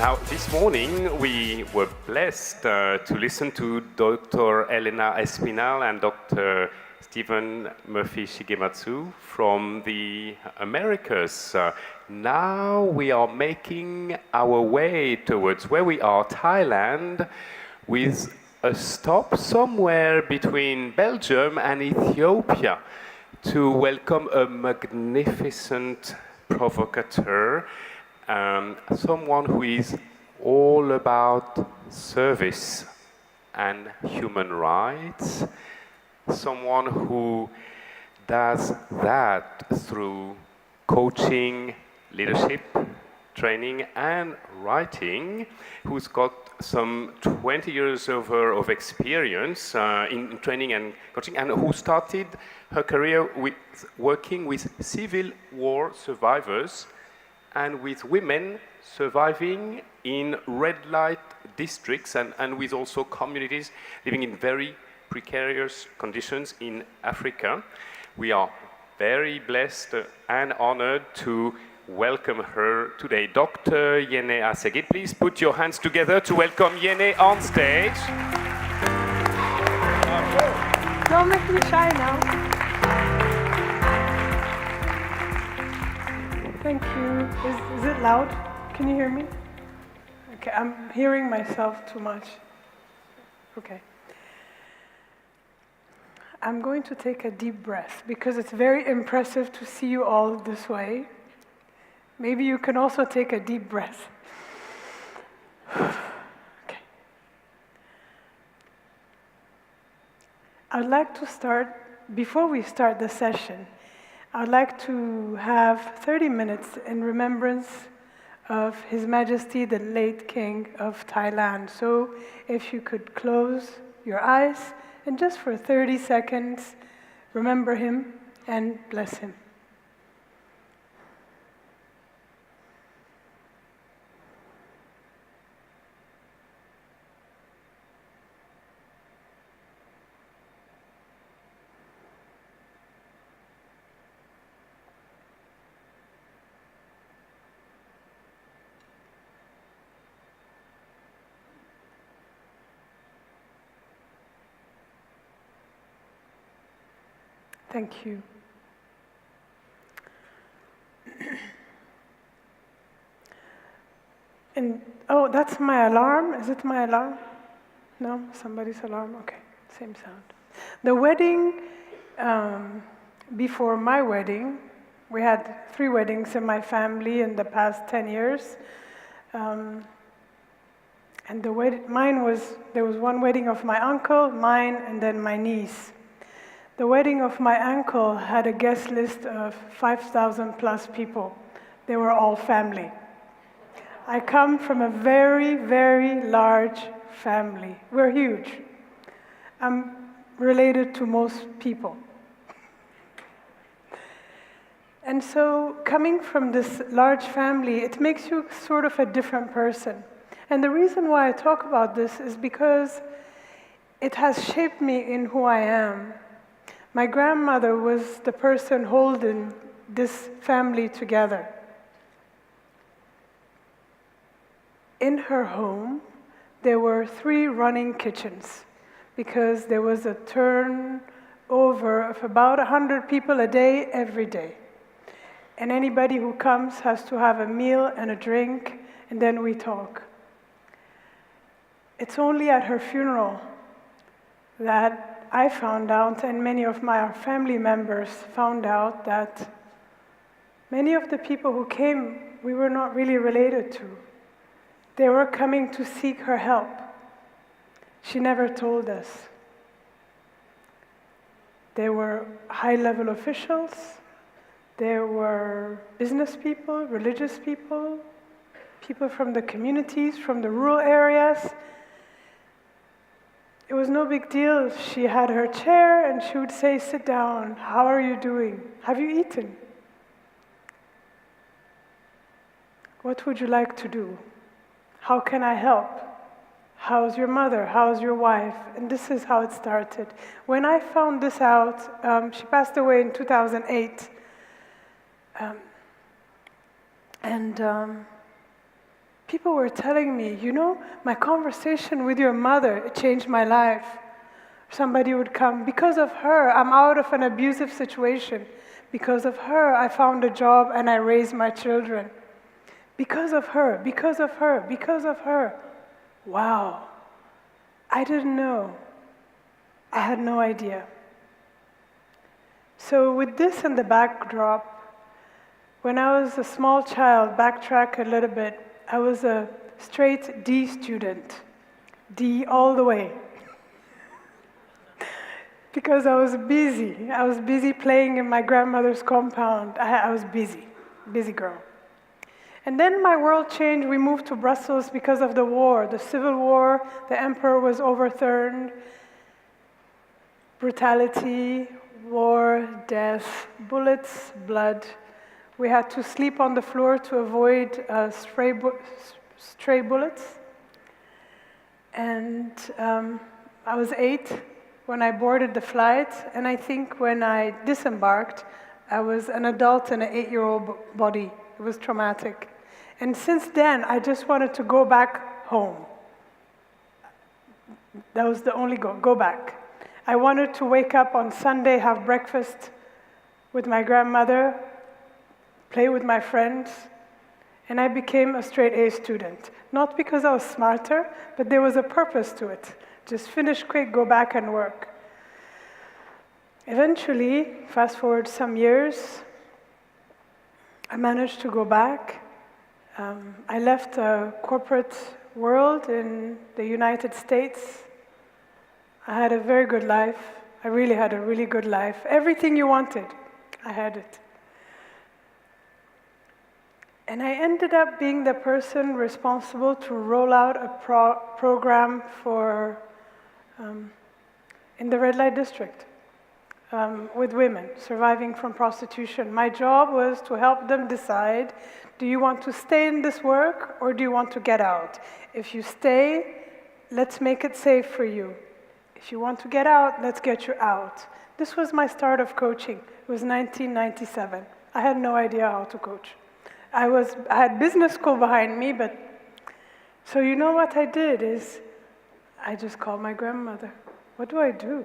Now, this morning we were blessed to listen to Dr. Elena Espinal and Dr. Stephen Murphy Shigematsu from the Americas. Now we are making our way towards where we are, Thailand, with a stop somewhere between Belgium and Ethiopia to welcome a magnificent provocateur, someone who is all about service and human rights, someone who does that through coaching, leadership, training and writing, who's got some 20 years of experience in training and coaching, and who started her career with working with civil war survivors and with women surviving in red light districts and with also communities living in very precarious conditions in Africa. We are very blessed and honored to welcome her today. Dr. Yene Asseguet, please put your hands together to welcome Yene on stage. Don't make me shy now. Thank you. Is it loud? Can you hear me? Okay, I'm hearing myself too much. Okay. I'm going to take a deep breath because it's very impressive to see you all this way. Maybe you can also take a deep breath. Okay. I'd like to start, before we start the session, I'd like to have 30 minutes in remembrance of His Majesty, the late King of Thailand. So if you could close your eyes and just for 30 seconds, remember him and bless him. Thank you. And oh, that's my alarm. Is it my alarm? No, somebody's alarm. Okay, same sound. The wedding, before my wedding, we had 3 weddings in my family in the past 10 years. And there was one wedding of my uncle, mine, and then my niece. The wedding of my uncle had a guest list of 5,000 plus people. They were all family. I come from a very, very large family. We're huge. I'm related to most people. And so coming from this large family, it makes you sort of a different person. And the reason why I talk about this is because it has shaped me in who I am. My grandmother was the person holding this family together. In her home, there were 3 running kitchens because there was a turnover of about 100 people a day, every day. And anybody who comes has to have a meal and a drink, and then we talk. It's only at her funeral that I found out, and many of my family members found out, that many of the people who came, we were not really related to. They were coming to seek her help. She never told us. There were high-level officials, there were business people, religious people, people from the communities, from the rural areas. It was no big deal. She had her chair and she would say, "Sit down. How are you doing? Have you eaten? What would you like to do? How can I help? How's your mother? How's your wife?" And this is how it started. When I found this out, she passed away in 2008. people were telling me, you know, my conversation with your mother, it changed my life. Somebody would come, because of her, I'm out of an abusive situation. Because of her, I found a job and I raised my children. Because of her, because of her, because of her. Wow, I didn't know. I had no idea. So with this in the backdrop, when I was a small child, backtrack a little bit, I was a straight D student. D all the way. Because I was busy. I was busy playing in my grandmother's compound. I was busy girl. And then my world changed. We moved to Brussels because of the war, the civil war. The emperor was overthrown. Brutality, war, death, bullets, blood. We had to sleep on the floor to avoid stray bullets. And I was 8 when I boarded the flight, and I think when I disembarked, I was an adult in an 8-year-old body. It was traumatic. And since then, I just wanted to go back home. That was the only goal, go back. I wanted to wake up on Sunday, have breakfast with my grandmother, play with my friends, and I became a straight A student. Not because I was smarter, but there was a purpose to it. Just finish quick, go back and work. Eventually, fast forward some years, I managed to go back. I left the corporate world in the United States. I had a very good life. I really had a really good life. Everything you wanted, I had it. And I ended up being the person responsible to roll out a program for in the red light district with women surviving from prostitution. My job was to help them decide, do you want to stay in this work or do you want to get out? If you stay, let's make it safe for you. If you want to get out, let's get you out. This was my start of coaching. It was 1997. I had no idea how to coach. I had business school behind me, but so you know what I did is I just called my grandmother. What do I do?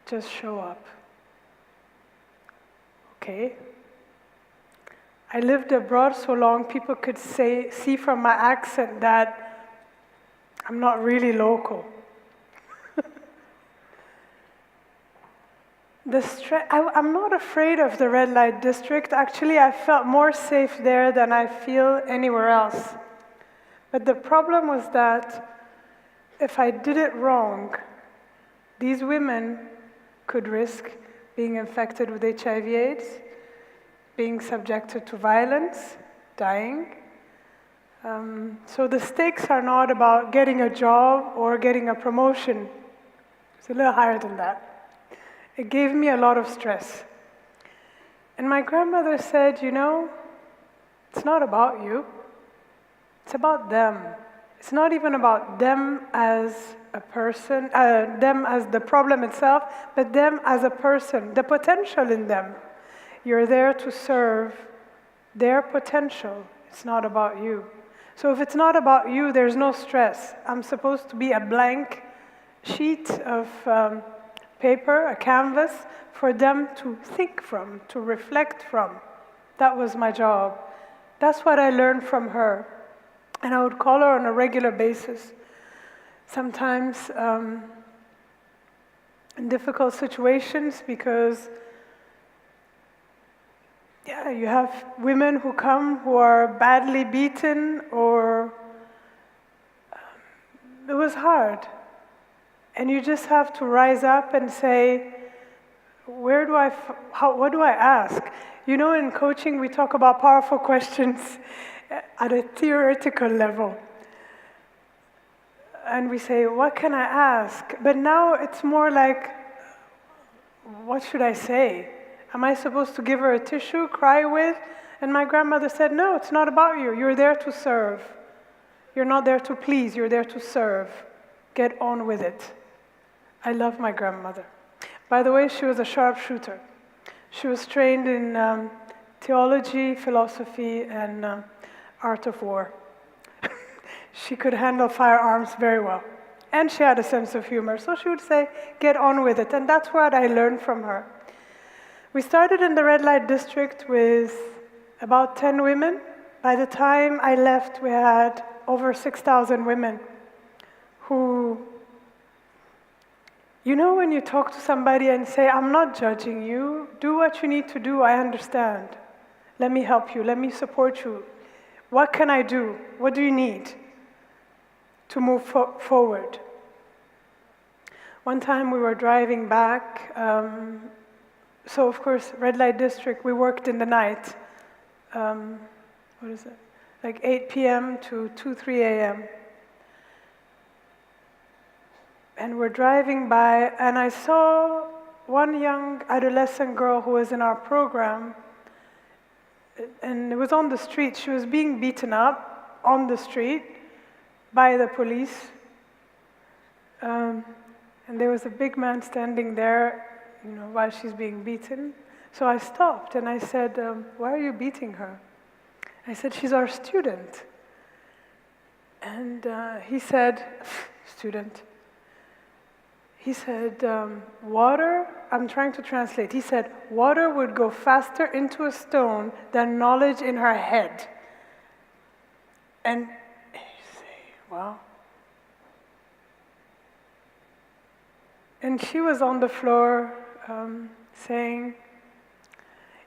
Just show up. Okay. I lived abroad so long people could see from my accent that I'm not really local. I'm not afraid of the red light district. Actually, I felt more safe there than I feel anywhere else. But the problem was that if I did it wrong, these women could risk being infected with HIV/AIDS, being subjected to violence, dying. So the stakes are not about getting a job or getting a promotion. It's a little higher than that. It gave me a lot of stress. And my grandmother said, you know, it's not about you. It's about them. It's not even about them as a person, them as the problem itself, but them as a person, the potential in them. You're there to serve their potential. It's not about you. So if it's not about you, there's no stress. I'm supposed to be a blank sheet of paper, a canvas, for them to think from, to reflect from. That was my job. That's what I learned from her. And I would call her on a regular basis. Sometimes in difficult situations because you have women who come who are badly beaten or it was hard. And you just have to rise up and say, what do I ask? You know, in coaching, we talk about powerful questions at a theoretical level. And we say, what can I ask? But now it's more like, what should I say? Am I supposed to give her a tissue, cry with? And my grandmother said, no, it's not about you. You're there to serve. You're not there to please, you're there to serve. Get on with it. I love my grandmother. By the way, she was a sharpshooter. She was trained in theology, philosophy, and art of war. She could handle firearms very well. And she had a sense of humor. So she would say, get on with it. And that's what I learned from her. We started in the red light district with about 10 women. By the time I left, we had over 6,000 women who, you know, when you talk to somebody and say, I'm not judging you, do what you need to do, I understand. Let me help you, let me support you. What can I do? What do you need to move forward? One time we were driving back, so of course, red light district, we worked in the night. What is it? Like 8 p.m. to 2, 3 a.m. And we're driving by, and I saw one young adolescent girl who was in our program, and it was on the street. She was being beaten up on the street by the police. And there was a big man standing there, you know, while she's being beaten. So I stopped and I said, why are you beating her? I said, she's our student. And he said, student. He said, water, I'm trying to translate. He said, water would go faster into a stone than knowledge in her head. And you say, wow. And she was on the floor saying,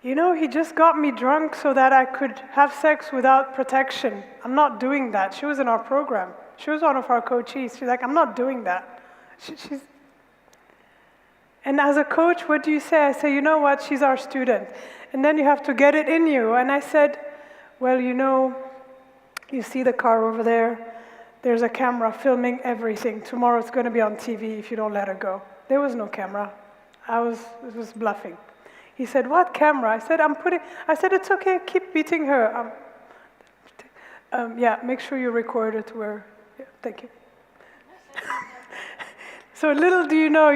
you know, he just got me drunk so that I could have sex without protection. I'm not doing that. She was in our program. She was one of our coaches. She's like, I'm not doing that. And as a coach, what do you say? I say, you know what, she's our student. And then you have to get it in you. And I said, well, you know, you see the car over there. There's a camera filming everything. Tomorrow it's going to be on TV if you don't let her go. There was no camera. I was bluffing. He said, what camera? I said, it's okay, keep beating her. Yeah, make sure you record it where, yeah, thank you. So little do you know,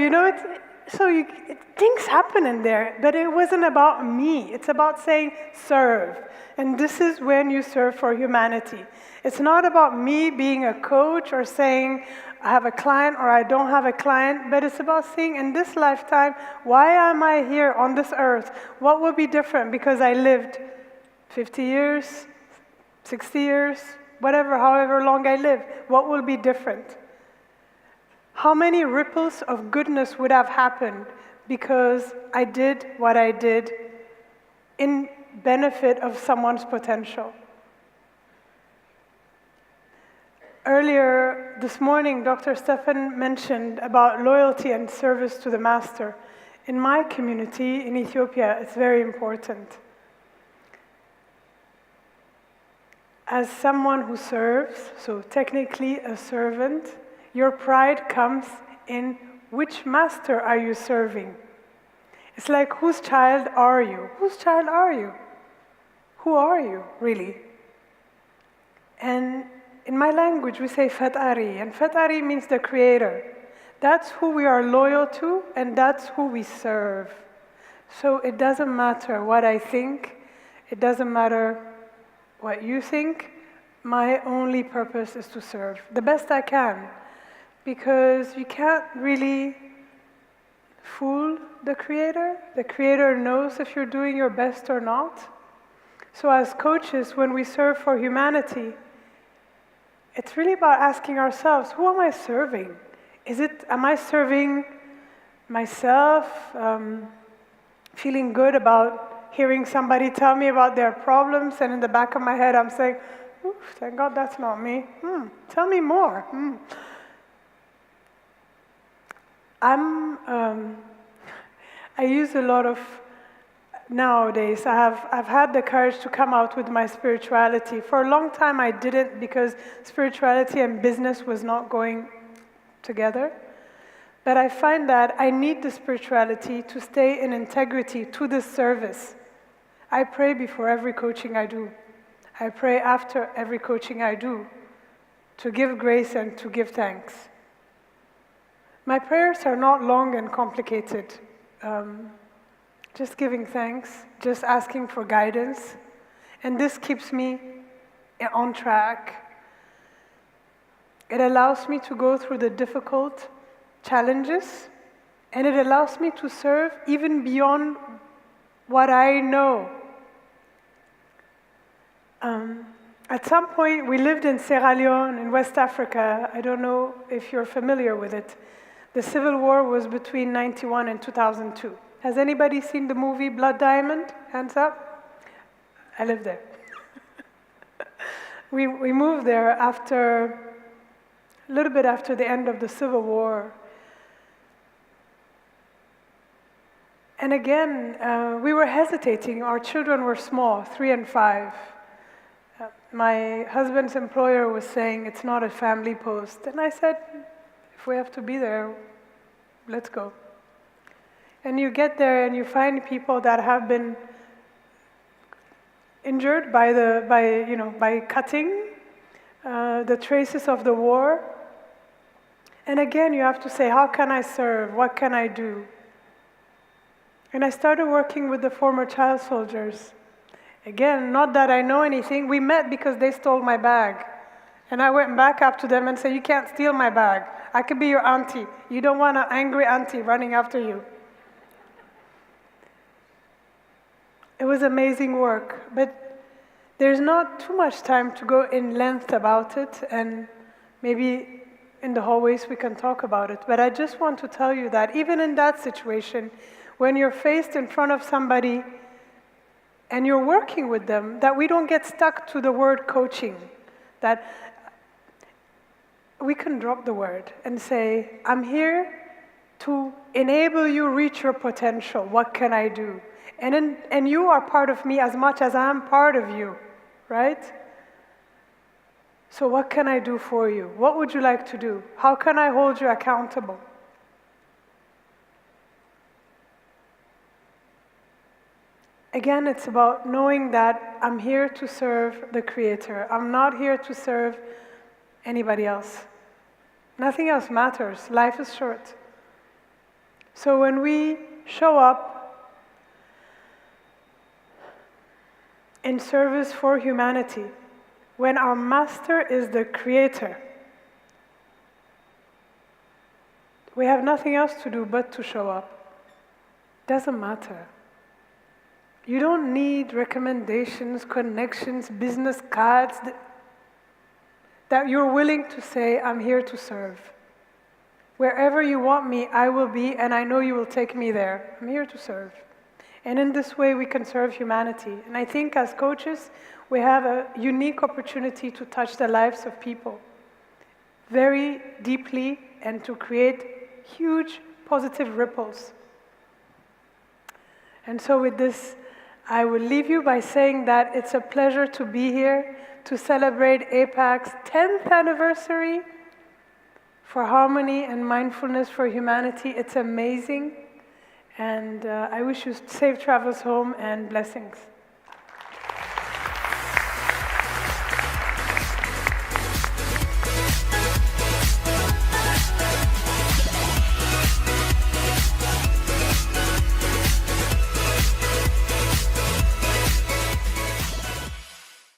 things happen in there, but it wasn't about me. It's about saying, serve. And this is when you serve for humanity. It's not about me being a coach or saying, I have a client or I don't have a client, but it's about saying, in this lifetime, why am I here on this earth? What will be different because I lived 50 years, 60 years, whatever, however long I live? What will be different? How many ripples of goodness would have happened because I did what I did in benefit of someone's potential? Earlier this morning, Dr. Stefan mentioned about loyalty and service to the master. In my community in Ethiopia, it's very important. As someone who serves, so technically a servant, your pride comes in which master are you serving? It's like, whose child are you? Whose child are you? Who are you, really? And in my language, we say Fatari, and Fatari means the creator. That's who we are loyal to, and that's who we serve. So it doesn't matter what I think, it doesn't matter what you think. My only purpose is to serve the best I can, because you can't really fool the creator. The creator knows if you're doing your best or not. So as coaches, when we serve for humanity, it's really about asking ourselves, who am I serving? Am I serving myself, feeling good about hearing somebody tell me about their problems, and in the back of my head I'm saying, thank God that's not me. Tell me more. I use a lot of, nowadays, I've had the courage to come out with my spirituality. For a long time I didn't, because spirituality and business was not going together. But I find that I need the spirituality to stay in integrity to this service. I pray before every coaching I do. I pray after every coaching I do, to give grace and to give thanks. My prayers are not long and complicated. Just giving thanks, just asking for guidance. And this keeps me on track. It allows me to go through the difficult challenges, and it allows me to serve even beyond what I know. At some point, we lived in Sierra Leone in West Africa. I don't know if you're familiar with it. The civil war was between 91 and 2002. Has anybody seen the movie Blood Diamond? Hands up. I lived there. We moved there a little bit after the end of the Civil War. And again, we were hesitating. Our children were small, 3 and 5. My husband's employer was saying, it's not a family post. And I said, if we have to be there, let's go. And you get there and you find people that have been injured by cutting, the traces of the war. And again, you have to say, how can I serve? What can I do? And I started working with the former child soldiers. Again, not that I know anything. We met because they stole my bag. And I went back up to them and said, you can't steal my bag. I could be your auntie. You don't want an angry auntie running after you. It was amazing work. But there's not too much time to go in length about it. And maybe in the hallways we can talk about it. But I just want to tell you that even in that situation, when you're faced in front of somebody and you're working with them, that we don't get stuck to the word coaching, that we can drop the word and say, I'm here to enable you reach your potential. What can I do? And you are part of me as much as I'm part of you, right? So what can I do for you? What would you like to do? How can I hold you accountable? Again, it's about knowing that I'm here to serve the Creator. I'm not here to serve anybody else. Nothing else matters. Life is short. So when we show up in service for humanity, when our Master is the Creator, we have nothing else to do but to show up. Doesn't matter. You don't need recommendations, connections, business cards, that you're willing to say, I'm here to serve. Wherever you want me, I will be, and I know you will take me there. I'm here to serve. And in this way, we can serve humanity. And I think as coaches, we have a unique opportunity to touch the lives of people very deeply and to create huge positive ripples. And so with this, I will leave you by saying that it's a pleasure to be here to celebrate AIPAC's 10th anniversary for harmony and mindfulness for humanity. It's amazing. And I wish you safe travels home and blessings.